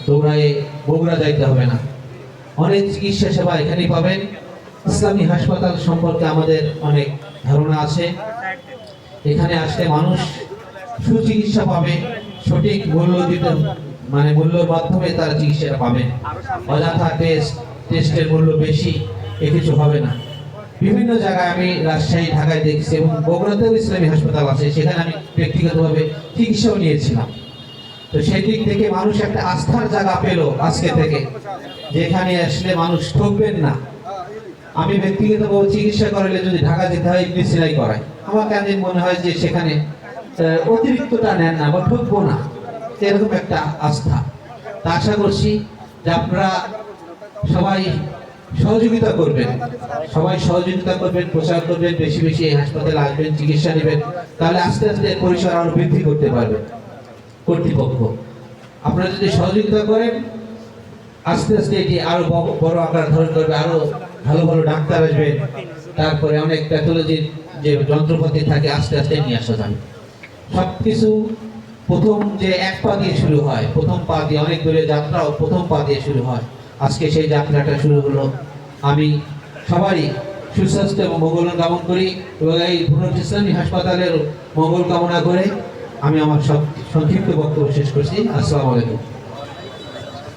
দৌড়ায় বগুড়া যাইতে হবে না, অনেক চিকিৎসা সেবা এখানেই পাবেন। ইসলামী হাসপাতাল সম্পর্কে আমাদের অনেক ধারণা আছে। এখানে আসলে মানুষ সুচিকিৎসা পাবে, সঠিক মূল্য দিতে মানে মূল্যের মাধ্যমে তারা চিকিৎসাটা পাবেন। অযথা টেস্টের মূল্য বেশি, এ কিছু হবে না। বিভিন্ন জায়গায় আমি রাজশাহী, ঢাকায় দেখছি এবং বগুড়াতেও ইসলামী হাসপাতাল আছে, সেখানে আমি ব্যক্তিগতভাবে চিকিৎসাও নিয়েছিলাম। তো সেই দিক থেকে মানুষ একটা আস্থার জায়গা পেল আজকে থেকে, যেখানে আসলে মানুষ ঠকবেন না। আমি ব্যক্তিগতভাবে চিকিৎসা করালে যদি ঢাকা যেতে হয়, ইংলিশিলাই করাই, আমার কেন মনে হয় যে সেখানে অতিরিক্তটা নেন না বা ঠকবো না, এরকম একটা আস্থা। তা আশা করছি যে আপনারা সবাই সহযোগিতা করবেন, প্রচার করবেন, বেশি বেশি এই হাসপাতালে আসবেন, চিকিৎসা নেবেন। তাহলে আস্তে আস্তে পরিসর আরো বৃদ্ধি করতে পারবে কর্তৃপক্ষ। আপনারা যদি সহযোগিতা করেন, আস্তে আস্তে এটি আরো বড় আকার ধারণ করবে, আরো ভালো ভালো ডাক্তার আসবেন, তারপরে অনেক প্যাথোলজির যে যন্ত্রপাতি থাকে আস্তে আস্তে নিয়ে আসা যাবে। সবকিছু প্রথম যে এক পা দিয়ে শুরু হয়, প্রথম পা দিয়ে, অনেক দূরের যাত্রাও প্রথম পা দিয়ে শুরু হয়। আজকে সেই যাত্রাটা শুরু হলো। আমি সবারই সুস্বাস্থ্য এবং মঙ্গল কামনা করি এবং এই ভুনট ইসলামী হাসপাতালের মঙ্গল কামনা করে আমি আমার সংক্ষিপ্ত বক্তব্য শেষ করছি। আসসালামু আলাইকুম।